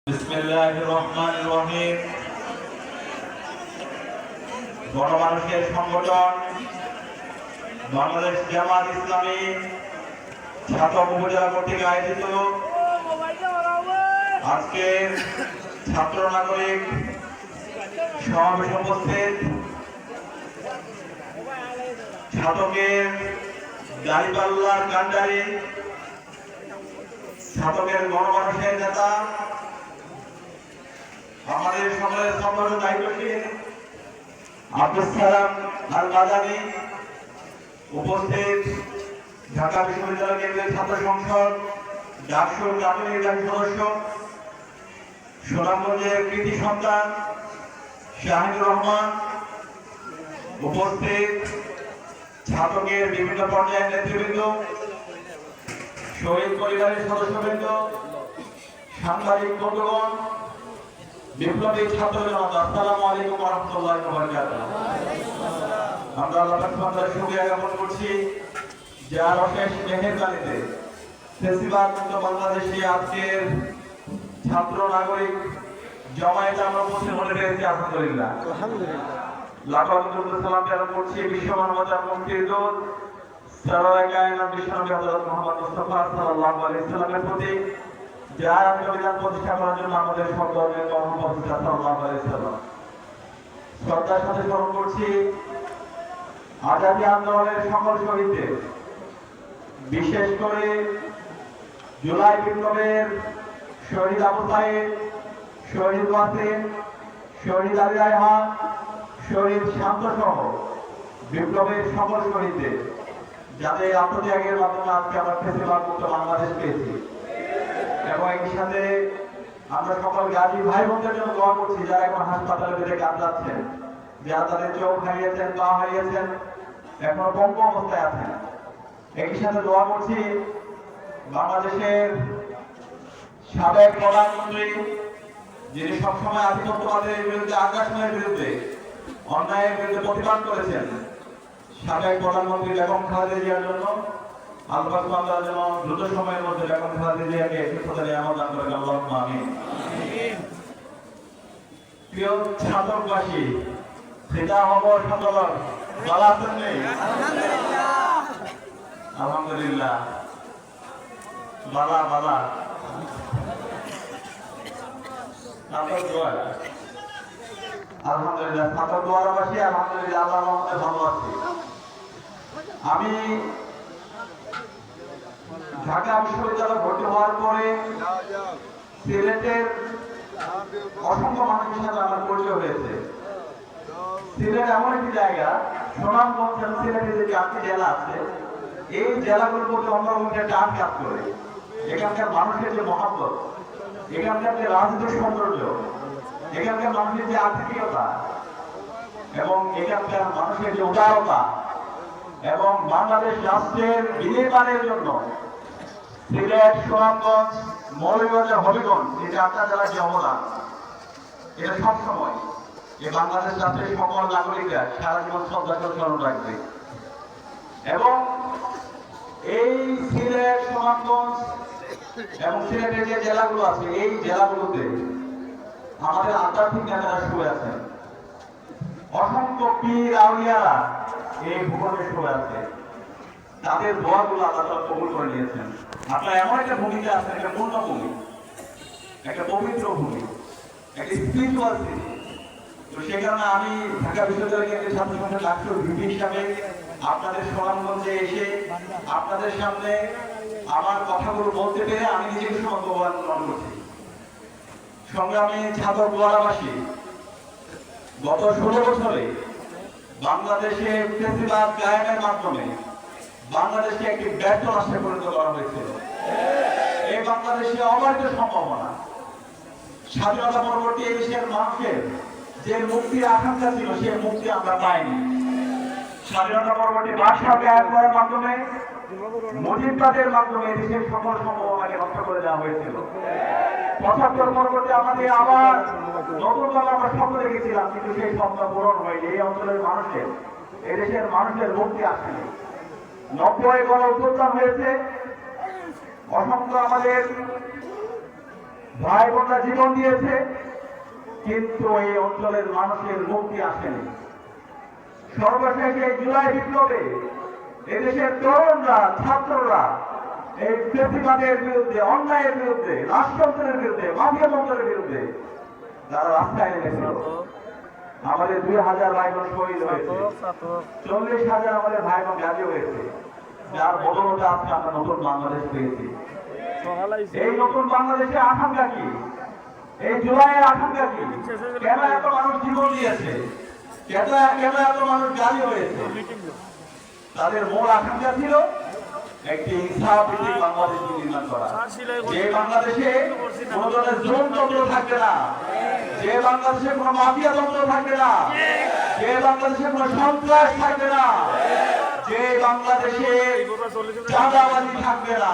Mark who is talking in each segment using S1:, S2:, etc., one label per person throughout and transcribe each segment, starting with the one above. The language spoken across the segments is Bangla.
S1: বিসমিল্লাহির রহমানির রহিম। গণমানুষের সংগঠন বাংলাদেশ জামাত ইসলামী ছাতক উপজেলা কর্তৃক আয়োজিত আজকের ছাত্র নাগরিক সমাবেশে উপস্থিত ছাতকের দাঁড়িপাল্লার কান্ডারি, ছাতকের গণমানুষের নেতা, আমাদের সকলের সম্মানিত দায়িত্বশীল আব্দুল সালাম আল মাদানী, উপস্থিত ঢাকা বিশ্ববিদ্যালয় কেন্দ্রীয় ছাত্র সংসদ ডাকসুর জাতীয় নির্বাহী সদস্য, সুনামগঞ্জের কৃতি সন্তান শাহিনুর রহমান, উপস্থিত ছাত্রকের বিভিন্ন পর্যায়ের নেতৃবৃন্দ, শহীদ পরিবারের সদস্যবৃন্দ, সাংবাদিক বন্ধুগণ, বিপ্লবী ছাত্র জনতা, আসসালামু আলাইকুম ওয়া রাহমাতুল্লাহি ওয়া বারাকাতুহু। আমরা আল্লাহ তাআলার শুকরিয়া জ্ঞাপন করছি যার অশেষ মেহেরবানিতে ফেসিবাদ মুক্ত বাংলাদেশে আজকের ছাত্র নাগরিক জমায়েতে আমরা উপস্থিত হতে পেরেছি। আলহামদুলিল্লাহ লাখো সালাম প্রেরণ করছি বিশ্ব মানবতার মুক্তির দূত সারায়ে কায়নাত বিশ্বনবী হযরত মুহাম্মদ মুস্তাফা সাল্লাল্লাহু আলাইহি ওয়াসাল্লামের প্রতি, যার সংবিধান প্রতিষ্ঠা করার জন্য আমাদের সর্দারের কর্মপদ্ধতি সাল্লাল্লাহু আলাইহি ওয়াসাল্লাম শ্রদ্ধার সাথে স্মরণ করছি আজাদী আন্দোলনের সকল শহীদদের, বিশেষ করে জুলাই বিপ্লবের শহীদ আবু সাঈদ, শহীদ ওয়াসিম, শহীদ আলী রায়হান, শহীদ শান্ত সহ বিপ্লবের সকল শহীদদের, যাদের আত্মত্যাগের মাধ্যমে আজকে আমরা ফেসিবাদ মুক্ত বাংলাদেশ পেয়েছি। এবং একই সাথে আমরা সকল গাজী ভাই বোনদের জন্য দোয়া করছি যারা এখন হাসপাতালে বেঁধে কাঁদছেন, যারা তাদের চোখ হারিয়েছেন, পা হারিয়েছেন, এখনো পঙ্গু অবস্থায় আছেন। একই সাথে দোয়া করছি বাংলাদেশের সাবেক প্রধানমন্ত্রী, যিনি সবসময় আধিপত্যবাদের বিরুদ্ধে, আগ্রাসনের বিরুদ্ধে, অন্যায়ের বিরুদ্ধে প্রতিবাদ করেছেন, সাবেক প্রধানমন্ত্রী বেগম খালেদা জিয়ার জন্য আল্লাহ তাআলা যেন দ্রুত সময়ের মধ্যে বেগম খালেদা জিয়াকে সুস্থতা নিয়ামত দান করেন, আল্লাহুম্মা আমিন। প্রিয় ছাত্রবাসী, সেটা হবো ছাত্রগণ, ভালো আছেন? আলহামদুলিল্লাহ বালা বালা আলহামদুলিল্লাহ ছাত্র দোয়ারবাসী, আলহামদুলিল্লাহ আল্লাহর রহমতে ভালো আছি। আমি ঢাকা বিশ্ববিদ্যালয়ে ভর্তি হওয়ার পরে সিলেটের অসংখ্য মানুষের সাথে আমার পরিচয় হয়েছে। সিলেট এমন একটি জায়গা, সুনামগঞ্জ এবং সিলেটের যে 4টি জেলা আছে, এই জেলাগুলোর প্রতি অন্যরকম একটা টান কাজ করে। এখানকার মানুষের যে মহব্বত, এখানকার যে রাজনৈতিক সৌন্দর্য, এখানকার মানুষের যে আতিথেয়তা এবং এখানকার মানুষের যে উদারতা এবং বাংলাদেশ রাষ্ট্রের বিনির্মাণের জন্য সিলেট, সুনামগঞ্জ, মৌলভীবাজার, হবিগঞ্জ, এই 4টা জেলার যে অবদান, এটা সবসময় এই বাংলাদেশ রাষ্ট্রের সকল নাগরিকরা সারা জীবন শ্রদ্ধা করে স্মরণ রাখবে। এবং এই সিলেট, সুনামগঞ্জ এবং সিলেটের যে জেলাগুলো আছে, এই জেলাগুলোতে আমাদের আধ্যাত্মিক নেতারা শুয়ে আছেন, অসংখ্য পীর আউলিয়ারা এই ভূখণ্ডে শুয়ে আছে। তাদের দোয়াগুলো আল্লাহ তাআলা কবুল করে নিয়েছেন। আপনারা এমন একটা ভূমিতে আছেন, একটা পূর্ণ ভূমি, একটা পবিত্র ভূমি, একটা স্পিরিচুয়াল সিটি। তো সেই কারণে আমি ঢাকা বিশ্ববিদ্যালয়ের ছাত্র সংসদ ডাকসুর ভিপি হিসাবে আপনাদের সুনামগঞ্জে এসে আপনাদের সামনে আমার কথাগুলো বলতে পেরে আমি নিজেকে সৌভাগ্যবান মনে করছি। সংগ্রামী ছাত্র দোয়ারাবাসী, গত 16 বছরে বাংলাদেশে ফেসিবাদ কায়েমের মাধ্যমে বাংলাদেশকে একটি ব্যর্থ রাষ্ট্রে পরিণত করা হয়েছিল। এই বাংলাদেশে অবারিত সম্ভাবনা, স্বাধীনতা পরবর্তী এই দেশের মানুষের যে মুক্তির আকাঙ্ক্ষা ছিল, সে মুক্তি আমরা পাইনি। স্বাধীনতা পরবর্তী বাদশাহ কায়েম করার মাধ্যমে, মুজিববাদের মাধ্যমে দেশের সকল সম্ভাবনাকে নষ্ট করে দেওয়া হয়েছিল। ৭৫ পরবর্তী আমাদের আবার নতুন ভাবে আমরা স্বপ্ন দেখেছিলাম, কিন্তু সেই স্বপ্ন পূরণ হয়নি। এই অঞ্চলের মানুষের, এদেশের মানুষের মুক্তি আসেনি। ৯০ গণ অভ্যুত্থান হয়েছে, অসংখ্য আমাদের ভাই বোনরা জীবন দিয়েছে, কিন্তু এই অঞ্চলের মানুষের মুক্তি আসেনি। সর্বশেষ এই জুলাই বিপ্লবে এদেশের তরুণরা, ছাত্ররা এই ফ্যাসিবাদের বিরুদ্ধে, অন্যায়ের বিরুদ্ধে, রাষ্ট্রযন্ত্রের বিরুদ্ধে, মাফিয়াতন্ত্রের বিরুদ্ধে তারা রাস্তায় নেমেছিল। আমাদের 2000 ভাই বোন শহীদ হয়েছে, 40,000 আমাদের ভাই বোন গাজী হয়েছে, যার বদলতে আজকে আমরা নতুন বাংলাদেশ পেয়েছি। এই নতুন বাংলাদেশের আকাঙ্ক্ষা কি? এই জুলাইয়ের আকাঙ্ক্ষা কি? কেন এত মানুষ জীবন দিয়েছে? কেন এত মানুষ গাজী হয়েছে? তাদের মূল আকাঙ্ক্ষা ছিল একটি ইনসাফ ভিত্তিক বাংলাদেশ নির্মাণ করা, যে বাংলাদেশে কোন ধরনের জুলুমতন্ত্র থাকবে না, যে বাংলাদেশে কোনো মাফিয়া তন্ত্র থাকবে না, যে বাংলাদেশে কোনো সন্ত্রাস থাকবে না, যে বাংলাদেশে চাঁদাবাজি থাকবে না,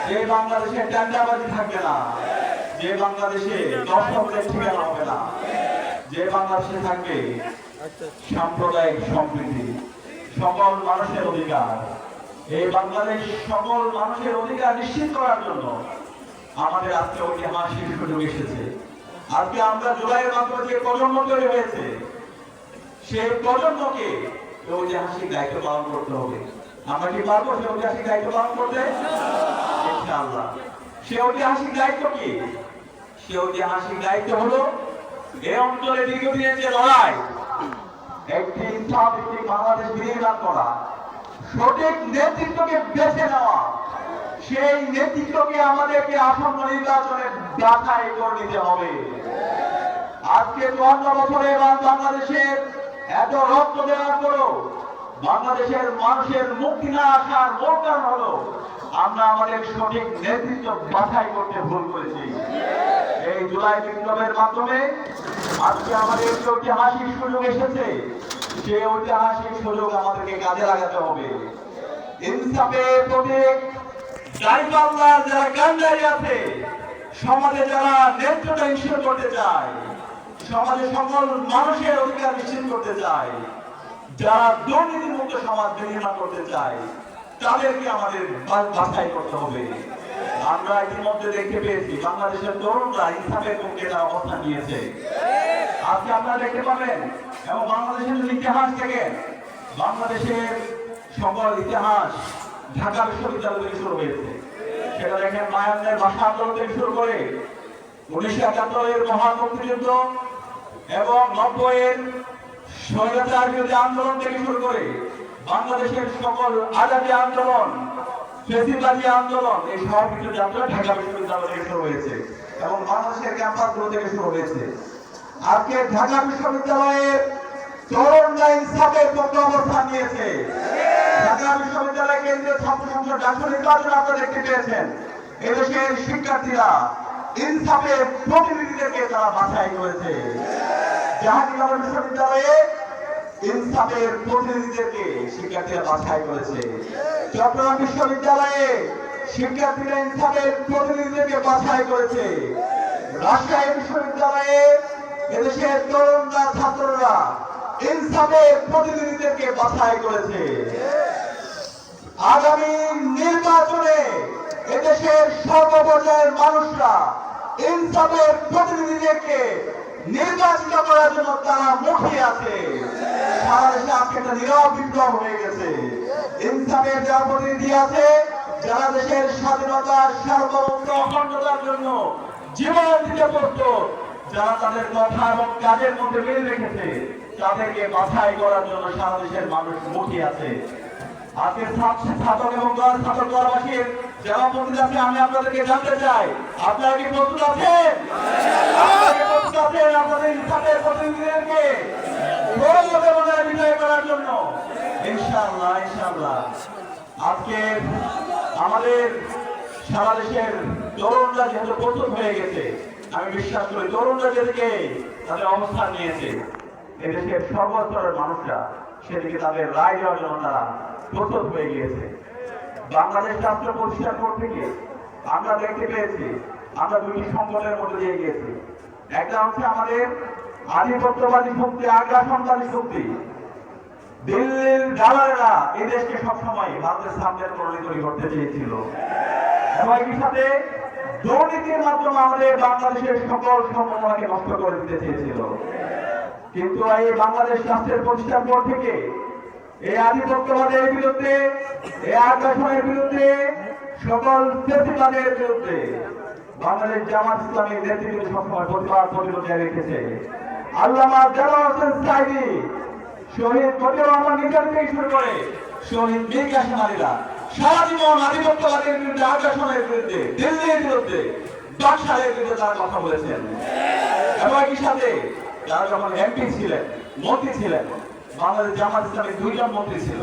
S1: যে বাংলাদেশে টেন্ডারবাজি থাকবে না, যে বাংলাদেশে দর্শকদের ঠিকানা হবে না, যে বাংলাদেশে থাকবে সাম্প্রদায়িক সম্প্রীতি, সকল মানুষের অধিকার। এই বাংলাদেশ সকল মানুষের অধিকার নিশ্চিত করার জন্য আমাদের আজকে ঐতিহাসিক সুযোগ এসেছে। আজকে আমরা জুলাইয়ের মাধ্যমে যে প্রজন্ম তৈরি হয়েছে, সেই প্রজন্মকে ঐতিহাসিক দায়িত্ব পালন করতে হবে। আমরা কি পারবো সেই ঐতিহাসিক দায়িত্ব পালন করতে? ইনশাআল্লাহ। সেই ঐতিহাসিক দায়িত্ব কি? সেই ঐতিহাসিক দায়িত্ব হলো এই অঞ্চলে দীর্ঘদিনের যে লড়াই, একটি ইনসাফ ভিত্তিক বাংলাদেশ বিনির্মাণ করা, সঠিক নেতৃত্বকে বেছে নেওয়া, সেই নেতৃত্বকে আমাদেরকে আসন্ন নির্বাচনে বাছাই করে নিতে হবে। আজকে 54 বছরে বাংলাদেশের এত রক্ত দেওয়ার পরও বাংলাদেশের মানুষের মুক্তি না আসার মূল কারণ হলো আমরা আমাদের সঠিক নেতৃত্ব বাছাই করতে ভুল করেছি। এই জুলাই বিপ্লবের মাধ্যমে আজকে আমাদের যে ঐতিহাসিক সুযোগ এসেছে, সেই ঐতিহাসিক সুযোগ আমাদেরকে কাজে লাগাতে হবে। ইনসাফের প্রতীক দাঁড়িপাল্লার যারা কান্ডারি আছে, সমাজে যারা ন্যায্যতা নিশ্চিত করতে চায়, সমাজে সকল মানুষের অধিকার নিশ্চিত করতে চায়, যারা দুর্নীতি মুক্ত সমাজ নির্মাণ করতে চায়, তাদেরকে আমাদের বাছাই করতে হবে। আমরা ইতিমধ্যে দেখতে পেয়েছি বাংলাদেশের তরুণরা ইনসাফের পক্ষে তারা অবস্থান নিয়েছে। আজকে আপনারা দেখতে পাবেন, এবং বাংলাদেশের ইতিহাস থেকে বাংলাদেশের সকল ইতিহাস ঢাকা বিশ্ববিদ্যালয় থেকে শুরু হয়েছে। সেটা দেখেন মায়ানমারের ভাষা আন্দোলন থেকে শুরু করে 1971-এর মহান মুক্তিযুদ্ধ এবং 90-এর স্বৈরাচার বিরোধী আন্দোলন থেকে শুরু করে বাংলাদেশের সকল আজাদী আন্দোলন, ফেসিবাদী আন্দোলন, এই সব কিছু যাত্রা ঢাকা বিশ্ববিদ্যালয় থেকে শুরু হয়েছে এবং বাংলাদেশের ক্যাম্পাসগুলো থেকে শুরু হয়েছে। আজকে ঢাকা বিশ্ববিদ্যালয়ের তরুণরা ইনসাফের পক্ষে অবস্থান নিয়েছে। ঢাকা বিশ্ববিদ্যালয় কেন্দ্রীয় ছাত্র সংসদ ডাকসু নির্বাচন আপনারা দেখতে পেয়েছেন। এদেশের শিক্ষার্থীরা ইনসাফের প্রতিনিধিদেরকে তারা বাছাই করেছে। জাহাঙ্গীরনগর বিশ্ববিদ্যালয়ে ইনসাফের প্রতিনিধিদেরকে শিক্ষার্থীরা বাছাই করেছে। চট্টগ্রাম বিশ্ববিদ্যালয়ে শিক্ষার্থীরা ইনসাফের প্রতিনিধিদেরকে বাছাই করেছে। রাজশাহী বিশ্ববিদ্যালয়ে এদেশের তরুণরা, ছাত্ররা ইনসাফের প্রতিনিধিদেরকে বাছাই করেছে। আগামী নির্বাচনে এদেশের সর্বপর্যায়ের মানুষরা ইনসাফের প্রতিনিধিদেরকে নির্বাচিত করার জন্য তারা মুখিয়ে আছে। সারা দেশে আজকে একটা নীরব বিপ্লব হয়ে গেছে। ইনসাফের যারা প্রতিনিধি আছে, যারা দেশের স্বাধীনতার সার্বভৌমত্ব অখণ্ডতার জন্য জীবন দিতে প্রস্তুত, যারা তাদের কথা এবং কাজের মধ্যে মিল রেখেছে, তাদেরকে বাছাই করার জন্য সারা দেশের মানুষ মুখিয়ে আছে। আজকে ছাত্র এবং ছাত্রবাসীর যারা প্রস্তুত আছে, আমি আপনাদেরকে জানতে চাই, আপনারা কি প্রস্তুত আছেন? আপনাদের ইনসাফের প্রতিনিধিদেরকে বিজয় করার জন্য ইনশাআল্লাহ ইনশাআল্লাহ। আজকে আমাদের সারা দেশের তরুণরা যেহেতু প্রস্তুত হয়ে গেছে, আমি বিশ্বাস করি তরুণরা যেদিকে তাদের অবস্থান নিয়েছে, এদেশের সর্বস্তরের মানুষরা সেদিকে তাদের রায় দেওয়ার জন্য তারা প্রস্তুত হয়ে গিয়েছে। বাংলাদেশ রাষ্ট্র প্রতিষ্ঠার পর থেকে আমরা দেখতে পেয়েছি আমরা দুটি সংকটের মধ্যে দিয়ে গিয়েছি। একটা হচ্ছে আমাদের আধিপত্যবাদী শক্তি, আগ্রাসনবাদী শক্তি, দিল্লির দালালেরা এই দেশকে সবসময় ভারতের সামনের পরিণতি করতে চেয়েছিল, এবং একই সাথে দুর্নীতির মাধ্যমে আমাদের বাংলাদেশের সকল সম্ভাবনাকে নষ্ট করে দিতে চেয়েছিল। কিন্তু এই বাংলাদেশ রাষ্ট্রের প্রতিষ্ঠার পর থেকে এই আধিপত্যবাদের বিরুদ্ধে, এই আগ্রাসনের বিরুদ্ধে, সকল ফ্যাসিবাদের বিরুদ্ধে বাংলাদেশ জামাত ইসলামীর নেতৃত্ব সবসময় প্রতিবাদ প্রতিরোধ রেখেছে। আল্লামা দেলোয়ার হোসেন সাঈদী, শহীদ মতিউর রহমান নিজাম থেকে শুরু করে শহীদ মীর কাসেম আলীরা সারা জীবন আধিপত্যবাদের বিরুদ্ধে, আগ্রাসনের বিরুদ্ধে, দিল্লির বিরুদ্ধে, বাকশালের বিরুদ্ধে তারা কথা বলেছেন। এবং একই সাথে তারা যখন এমপি ছিলেন, মন্ত্রী ছিলেন, বাংলাদেশ জামাত ইসলামীর 2 জন মন্ত্রী ছিল,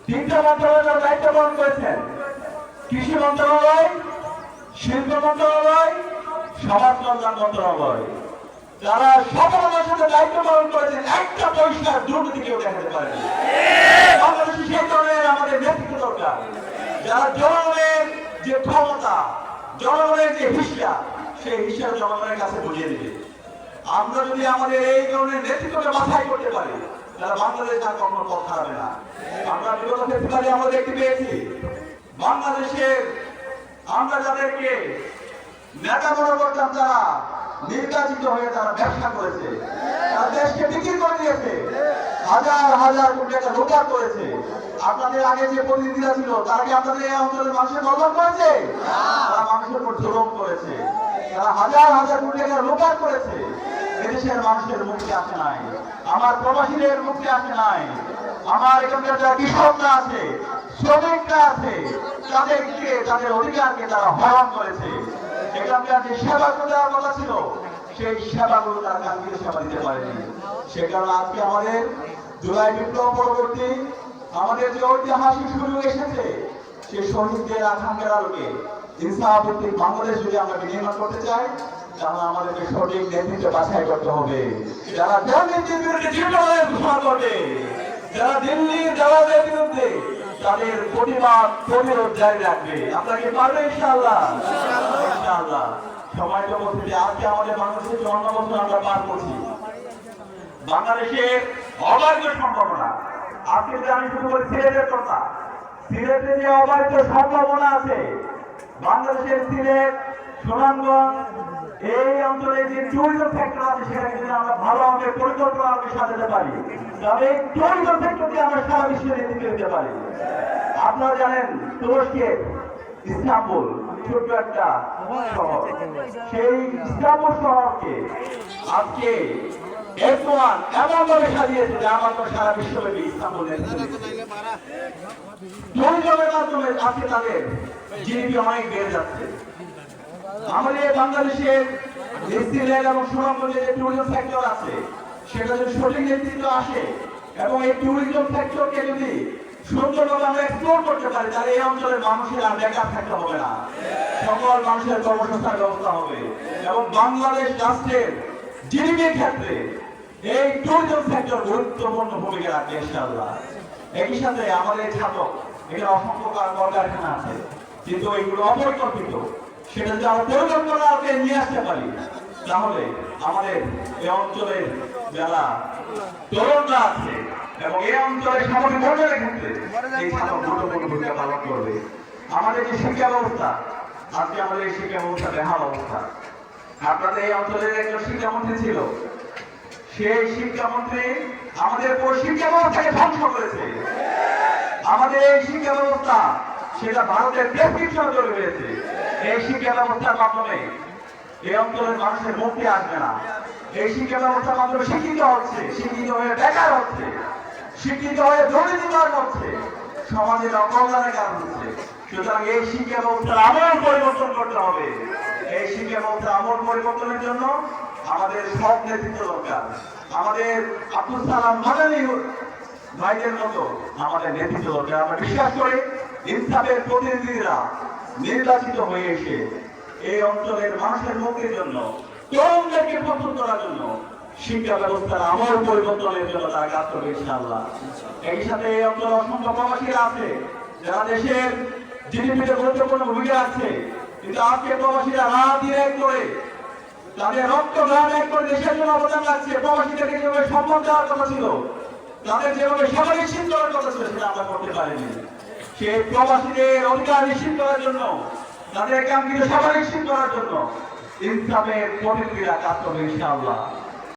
S1: 3টা মন্ত্রণালয়ের দায়িত্ব পালন করেছেন। কৃষি মন্ত্রণালয়, শিল্প মন্ত্রণালয়, সমাজ কল্যাণ মন্ত্রণালয়। যারা সফলতার সাথে দায়িত্ব পালন করেছেন, একটা পরিষ্কার দুর্নীতি কেউ দেখাতে পারেনি। বাংলাদেশে সেই ধরনের আমাদের নেতৃত্ব দরকার, যারা জনগণের যে ক্ষমতা, জনগণের যে হিস্সা, সেই হিস্সা জনগণের কাছে বুঝিয়ে দিবে। আমরা যদি আমাদের এই ধরনের নেতৃত্বকে বাছাই করতে পারি, তাহলে বাংলাদেশ আর কখনো পথ হারাবে না। আমরা বিগত ফেস্টিভ্যালে আমরা দেখতে পেয়েছি, বাংলাদেশের আমরা যাদেরকে নেতা মনে করতাম, তারা নির্বাচিত হয়ে তারা ব্যবসা করেছে, তারা দেশকে বিক্রি করে দিয়েছে, হাজার হাজার কোটি টাকা রোজগার করেছে। আপনাদের আগে যে প্রতিনিধিরা ছিল, তারা কি আপনাদের এই অঞ্চলের মানুষের বদল করেছে? তারা মানুষের উপর জুলুম করেছে, তারা হাজার হাজার কোটি টাকা রোজগার করেছে। এদেশের মানুষের মুক্তি আসে নাই, আমার প্রবাসীদের মুক্তি আসে নাই, আমার এখানকার যারা কৃষকরা আছে, শ্রমিকরা আছে, তাদেরকে, তাদের অধিকারকে তারা হরণ করেছে। এখানকার যে সেবাগুলো দেওয়ার কথা ছিল, সেই সেবাগুলো তারা কালকে সেবা দিতে পারেনি। সে কারণে আজকে আমাদের জুলাই বিপ্লব পরবর্তী আমাদের যে ঐতিহাসিক সুযোগ এসেছে, সেই শহীদদের আকাঙ্ক্ষার আলোকে ইনসাফভিত্তিক বাংলাদেশ যদি আমরা নির্মাণ করতে চাই, তাহলে আমাদেরকে সঠিক নেতৃত্ব বাছাই করতে হবে। যারা দুর্নীতির বিরুদ্ধে দৃঢ়ভাবে ঘোষণা করবে, যারা দিল্লির দালালের বিরুদ্ধে তাদের প্রতিবাদ প্রতিরোধ জারি রাখবে। আপনাকে পারবে ইনশাআল্লাহ? ইনশাআল্লাহ। সময় তো বলতে আজকে আমাদের বাংলাদেশের 54 বছর আমরা পার করছি। বাংলাদেশের অবাধ সম্ভাবনা, আজকে যে আমি শুরু করি সিলেটের কথা, সিলেটে যে অবাধ সম্ভাবনা আছে, বাংলাদেশের সিলেট, সুনামগঞ্জ, এই অঞ্চলে যে ট্যুরিজম সেক্টর আছে, সেটাকে যদি আমরা ভালোভাবে পরিকল্পনা সাজাতে পারি, তবে এই ট্যুরিজম সেক্টরকে আমরা সারা বিশ্বে নেতৃত্ব দিতে পারি। আপনারা জানেন, তুরস্কের ইস্তাম্বুল ছোট্ট একটা শহর, সেই ইস্তাম্বুল শহরকে আজকে এরদোয়ান এমনভাবে সাজিয়েছে যে আমার তো সারা বিশ্বব্যাপী ইস্তাম্বুল ট্যুরিজমের মাধ্যমে আজকে তাদের জিডিপি অনেক বেড়ে যাচ্ছে। আমাদের বাংলাদেশের সিলেট এবং সুনামগঞ্জে যে ট্যুরিজম সেক্টর আছে, সেটা যদি সঠিক নেতৃত্ব আসে এবং এই ট্যুরিজম সেক্টরকে যদি সুন্দরভাবে আমরা এক্সপ্লোর করতে পারি, তাহলে এই অঞ্চলের মানুষের আর বেকার থাকতে হবে না, সকল মানুষের কর্মসংস্থানের ব্যবস্থা হবে। এবং বাংলাদেশ রাষ্ট্রের জিডিপির ক্ষেত্রে এই ট্যুরিজম সেক্টর গুরুত্বপূর্ণ ভূমিকা রাখবে ইনশাআল্লাহ। একই সাথে আমাদের ছাতক, এখানে অসংখ্য কলকারখানা আছে, কিন্তু এগুলো অপরিকল্পিত। সেটা যদি আমরা পরিকল্পনাকে নিয়ে আসতে পারি, তাহলে আমাদের এই অঞ্চলের যারা তরুণরা আছে এবং এই অঞ্চলের সামগ্রিক উন্নয়নের ক্ষেত্রে এই ছাত্র গুরুত্বপূর্ণ ভূমিকা পালন করবে। আমাদের যে শিক্ষা ব্যবস্থা, আজকে আমাদের এই শিক্ষা ব্যবস্থা বেহাল অবস্থা। আপনাদের এই অঞ্চলের একজন শিক্ষামন্ত্রী ছিল, সেই শিক্ষামন্ত্রী আমাদের পুরো শিক্ষা ব্যবস্থাকে ধ্বংস করেছে। আমাদের এই শিক্ষা ব্যবস্থা, সেটা ভারতের প্রেসক্রিপশন তৈরি হয়েছে। এই শিক্ষা ব্যবস্থার মাধ্যমে এই অঞ্চলের মানুষের মুক্তি আসবে না। এই শিক্ষা ব্যবস্থার মাধ্যমে শিক্ষিত হচ্ছে, শিক্ষিত হয়ে বেকার হচ্ছে, শিক্ষিত হয়ে দুর্নীতিবাজ হচ্ছে, সমাজের অকল্যাণের কারণ হচ্ছে। সুতরাং এই শিক্ষা ব্যবস্থার আমূল পরিবর্তন করতে হবে। এই শিক্ষা ব্যবস্থার আমূল পরিবর্তনের জন্য আমাদের সব নেতৃত্ব দরকার। আমাদের আব্দুল সালাম মাদানী ভাইদের মতো আমাদের নেতৃত্ব দরকার। আমরা বিশ্বাস করি ইনসাফের প্রতিনিধিরা নির্বাচিত হয়ে এসে এই অঞ্চলের মানুষের মুক্তির জন্য, তরুণদেরকে প্রস্তুত করার জন্য, শিক্ষা ব্যবস্থার আমূল পরিবর্তনের জন্য তারা কাজ করবে ইনশাআল্লাহ। এই সাথে এই অঞ্চলে অসংখ্য প্রবাসীরা আছে, যারা দেশের জিডিপিতে গুরুত্বপূর্ণ ভূমিকা আছে, কিন্তু আজকে প্রবাসীরা রাত দিন এক করে তাদের রক্ত ঘাম এক করে দেশের জন্য অবদান রাখছে। প্রবাসীদেরকে যেভাবে সম্মান দেওয়ার কথা ছিল, তাদের যেভাবে সেবা নিশ্চিত করার কথা ছিল, সেটা আমরা করতে পারিনি। সেই প্রবাসীদের অধিকার নিশ্চিত করার জন্য তাদের কাঙ্ক্ষিত সফল নিশ্চিত করার জন্য ইনসাফের প্রতিক্রিয়া কাজ করবে ইনশাআল্লাহ।